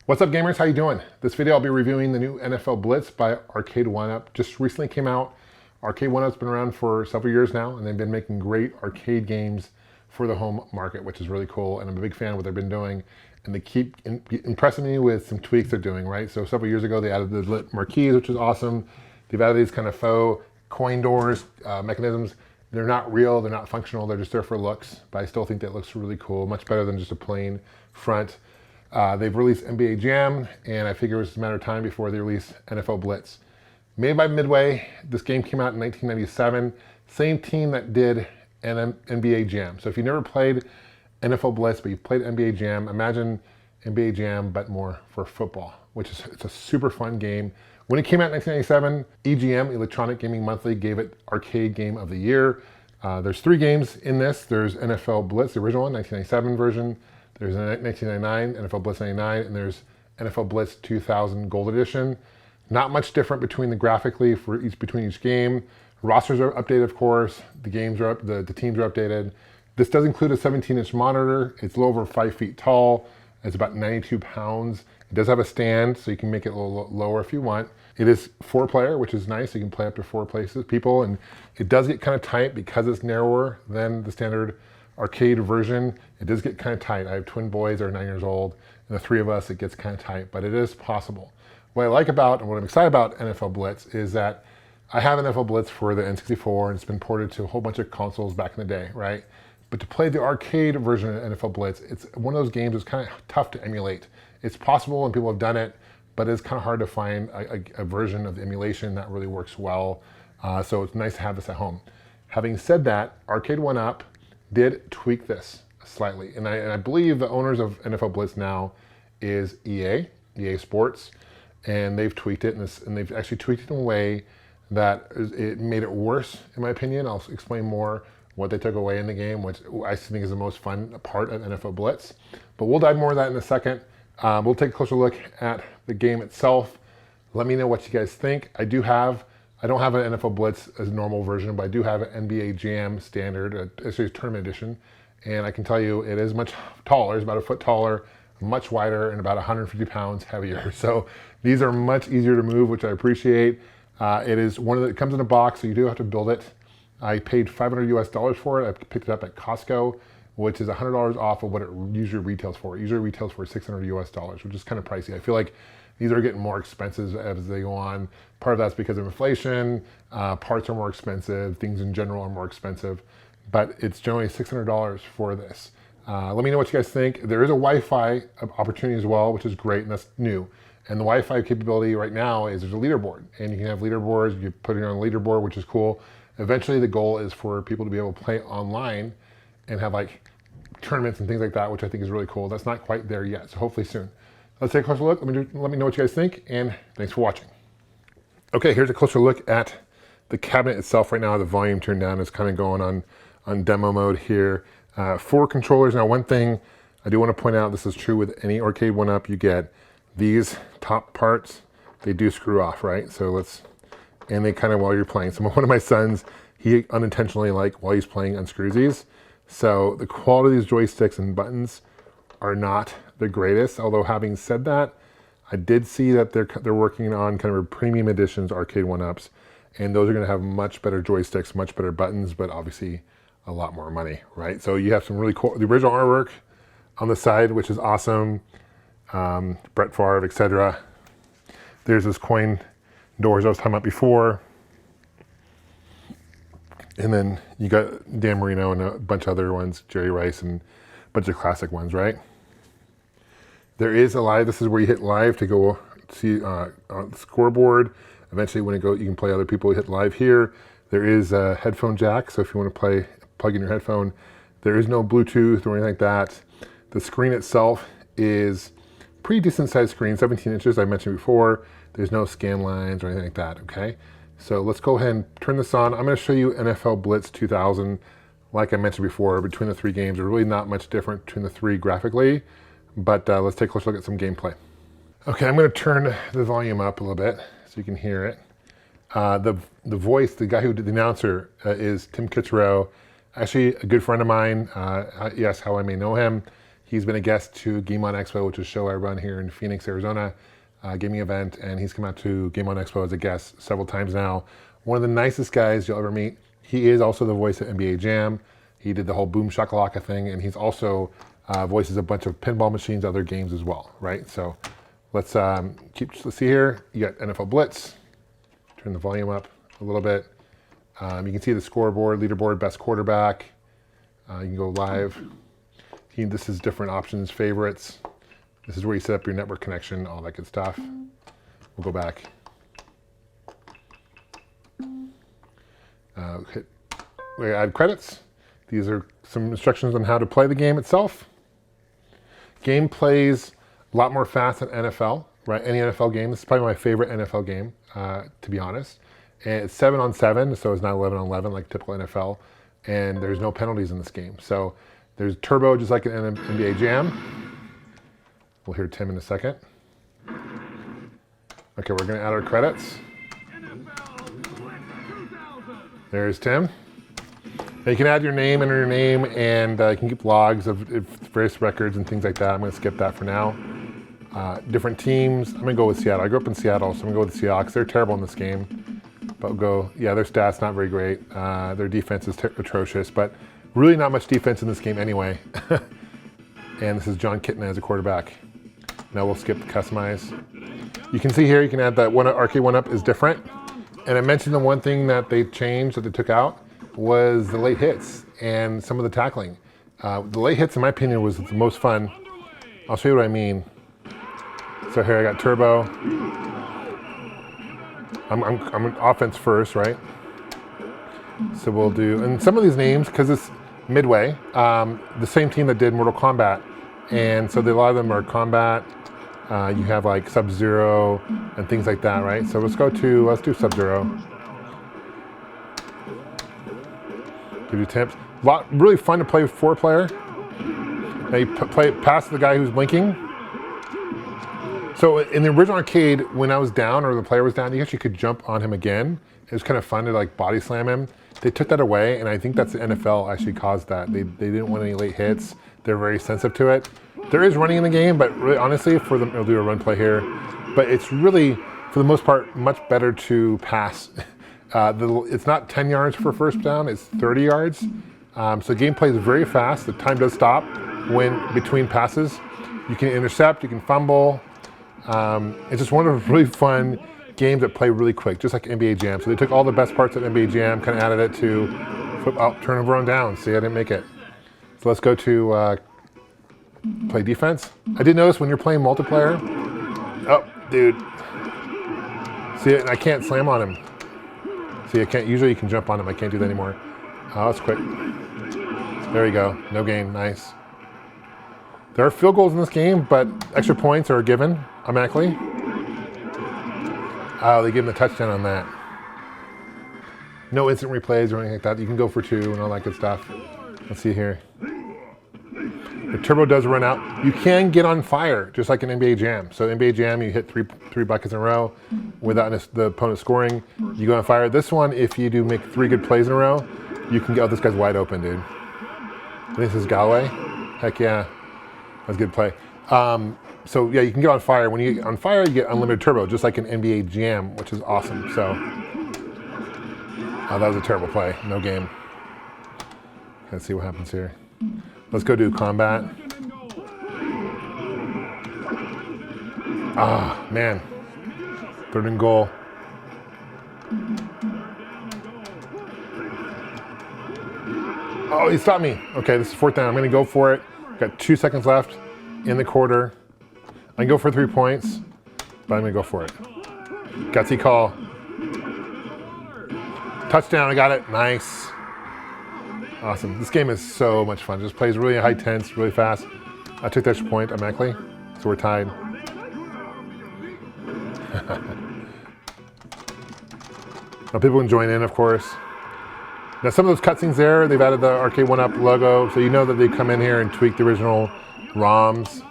What's up, gamers? How you doing? This video I'll be reviewing the new NFL Blitz by Arcade1Up. Just recently came out. Arcade1Up's been around for several years now, and they've been making great arcade games for the home market, which is really cool. And I'm a big fan of what they've been doing. And they keep impressing me with some tweaks they're doing, right? So several years ago, they added the lit marquees, which is awesome. They've added these kind of faux coin doors, mechanisms. They're not real, they're not functional, they're just there for looks. But I still think that looks really cool, much better than just a plain front. They've released NBA Jam, and I figure it was a matter of time before they release NFL Blitz. Made by Midway, this game came out in 1997. Same team that did an NBA Jam. So if you never played NFL Blitz, but you played NBA Jam, imagine NBA Jam, but more for football, it's a super fun game. When it came out in 1997, EGM, Electronic Gaming Monthly, gave it Arcade Game of the Year. There's 3 games in this. There's NFL Blitz, the original one, 1997 version. There's a 1999, NFL Blitz 99, and there's NFL Blitz 2000 Gold Edition. Not much different between the graphically between each game. Rosters are updated, of course. The teams are updated. This does include a 17-inch monitor. It's a little over 5 feet tall. It's about 92 pounds. It does have a stand, so you can make it a little lower if you want. It is 4-player, which is nice. You can play up to 4 people, and it does get kind of tight because it's narrower than the standard arcade version. It does get kind of tight. I have twin boys that are 9 years old, and the 3 of us, it gets kind of tight, but it is possible. What I like about, and what I'm excited about NFL Blitz is that I have NFL Blitz for the N64, and it's been ported to a whole bunch of consoles back in the day, right? But to play the arcade version of NFL Blitz, it's one of those games that's kind of tough to emulate. It's possible, and people have done it, but it's kind of hard to find a version of the emulation that really works well. So it's nice to have this at home. Having said that, Arcade1Up did tweak this slightly. And I believe the owners of NFL Blitz now is EA Sports, and they've tweaked it, and they've actually tweaked it in a way that it made it worse, in my opinion. I'll explain more what they took away in the game, which I think is the most fun part of NFL Blitz. But we'll dive more into that in a second. We'll take a closer look at the game itself. Let me know what you guys think. I don't have an NFL Blitz as a normal version, but I do have an NBA Jam standard, actually tournament edition. And I can tell you it is much taller. It's about a foot taller, much wider, and about 150 pounds heavier. So these are much easier to move, which I appreciate. It is one that comes in a box, so you do have to build it. I paid $500 US for it. I picked it up at Costco, which is $100 off of what it usually retails for. It usually retails for $600 US, which is kind of pricey. I feel like these are getting more expensive as they go on. Part of that's because of inflation. Parts are more expensive. Things in general are more expensive. But it's generally $600 for this. Let me know what you guys think. There is a Wi-Fi opportunity as well, which is great, and that's new. And the Wi-Fi capability right now is there's a leaderboard. And you can have leaderboards. You put it on a leaderboard, which is cool. Eventually, the goal is for people to be able to play online and have like tournaments and things like that, which I think is really cool. That's not quite there yet, so hopefully soon. Let's take a closer look. Let me know what you guys think, and thanks for watching. Okay, here's a closer look at the cabinet itself right now. The volume turned down. It's kind of going on demo mode here. 4 controllers. Now, one thing I do want to point out, this is true with any Arcade1Up you get, these top parts, they do screw off, right? So and they kind of, while you're playing. So one of my sons, he unintentionally, while he's playing, unscrews these. So the quality of these joysticks and buttons are not the greatest. Although having said that, I did see that they're working on kind of premium editions Arcade1Ups, and those are going to have much better joysticks, much better buttons, but obviously a lot more money, right? So you have some really cool, the original artwork on the side, which is awesome. Brett Favre, etc. There's this coin doors I was talking about before. And then you got Dan Marino and a bunch of other ones, Jerry Rice, and a bunch of classic ones, right? There is a live, this is where you hit live to go see on the scoreboard. Eventually when you can play other people, you hit live here. There is a headphone jack, so if you want to plug in your headphone. There is no Bluetooth or anything like that. The screen itself is pretty decent sized screen, 17 inches, I mentioned before. There's no scan lines or anything like that, okay? So let's go ahead and turn this on. I'm gonna show you NFL Blitz 2000. Like I mentioned before, between the 3 games, there's really not much different between the 3 graphically, but let's take a closer look at some gameplay. Okay, I'm gonna turn the volume up a little bit so you can hear it. The voice, the guy who did the announcer is Tim Kitzrow, actually a good friend of mine. Yes, how I may know him. He's been a guest to Game On Expo, which is a show I run here in Phoenix, Arizona, gaming event, and he's come out to Game On Expo as a guest several times now. One of the nicest guys you'll ever meet. He is also the voice of NBA Jam. He did the whole Boom Shakalaka thing, and he's also voices a bunch of pinball machines, other games as well, right? So let's see here. You got NFL Blitz. Turn the volume up a little bit. You can see the scoreboard, leaderboard, best quarterback. You can go live. This is different options, favorites. This is where you set up your network connection, all that good stuff. We'll go back. We add credits. These are some instructions on how to play the game itself. Game plays a lot more fast than NFL, right? Any NFL game. This is probably my favorite NFL game, to be honest. And it's 7-on-7, so it's not 11-on-11 like typical NFL. And there's no penalties in this game. So there's turbo, just like in NBA Jam. We'll hear Tim in a second. Okay, we're going to add our credits. There's Tim. Now you can add your name, enter your name, and you can keep logs of various records and things like that. I'm going to skip that for now. Different teams. I'm going to go with Seattle. I grew up in Seattle, so I'm going to go with the Seahawks. They're terrible in this game. But we'll go, yeah, their stats not very great. Their defense is atrocious, but really not much defense in this game anyway. And this is John Kitten as a quarterback. Now we'll skip customize. You can see here, you can add that Arcade1Up is different. And I mentioned the one thing that they changed, that they took out, was the late hits and some of the tackling. The late hits, in my opinion, was the most fun. I'll show you what I mean. So here I got turbo. I'm offense first, right? So we'll do, and some of these names, because it's Midway, the same team that did Mortal Kombat. And so a lot of them are combat. You have like Sub-Zero and things like that, right? So let's do Sub-Zero. Give you tips. Really fun to play with 4-player. Now you play past the guy who's blinking. So in the original arcade, when I was down or the player was down, you actually could jump on him again. It was kind of fun to like body slam him. They took that away, and I think that's the NFL actually caused that. They didn't want any late hits. They're very sensitive to it. There is running in the game, but really, honestly, I'll do a run play here. But it's really, for the most part, much better to pass. It's not 10 yards for first down, it's 30 yards. So the game plays very fast. The time does stop when between passes. You can intercept, you can fumble. It's just one of the really fun games that play really quick, just like NBA Jam. So they took all the best parts of NBA Jam, kind of added it to turnover on down. See, I didn't make it. So let's go to play defense. I did notice when you're playing multiplayer, oh, dude. See, I can't slam on him. See, I can't, usually you can jump on him. I can't do that anymore. Oh, that's quick. There you go, no gain, nice. There are field goals in this game, but extra points are given automatically. Oh, they give him the touchdown on that. No instant replays or anything like that. You can go for 2 and all that good stuff. Let's see here. The turbo does run out. You can get on fire, just like in NBA Jam. So NBA Jam, you hit three buckets in a row without the opponent scoring. You go on fire. This one, if you do make 3 good plays in a row, you can get, oh, this guy's wide open, dude. This is Galway. Heck yeah. That's a good play. So yeah, you can get on fire. When you get on fire, you get unlimited turbo, just like in NBA Jam, which is awesome. So that was a terrible play. No game. Let's see what happens here. Let's go do combat. Ah, man. 3rd and goal. Oh, he stopped me. Okay, this is 4th down. I'm going to go for it. Got 2 seconds left in the quarter. I can go for 3 points, but I'm going to go for it. Gutsy call. Touchdown, I got it. Nice. Awesome. This game is so much fun. Just plays really high tense, really fast. I took the extra point automatically, so we're tied. Now people can join in, of course. Now some of those cutscenes there, they've added the Arcade1Up logo, so you know that they come in here and tweak the original ROMs.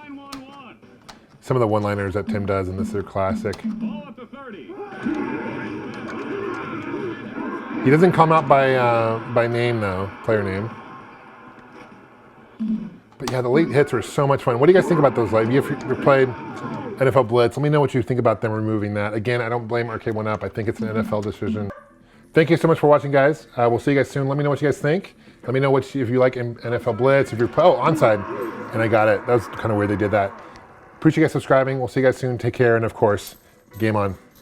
Some of the one-liners that Tim does, and this is classic. He doesn't come out by name though, player name. But yeah, the late hits are so much fun. What do you guys think about those? Like, if you played NFL Blitz, let me know what you think about them removing that. Again, I don't blame Arcade1Up. I think it's an NFL decision. Thank you so much for watching, guys. We'll see you guys soon. Let me know what you guys think. Let me know if you like NFL Blitz, if you're, oh, onside, and I got it. That was kind of weird they did that. Appreciate you guys subscribing. We'll see you guys soon. Take care, and of course, game on.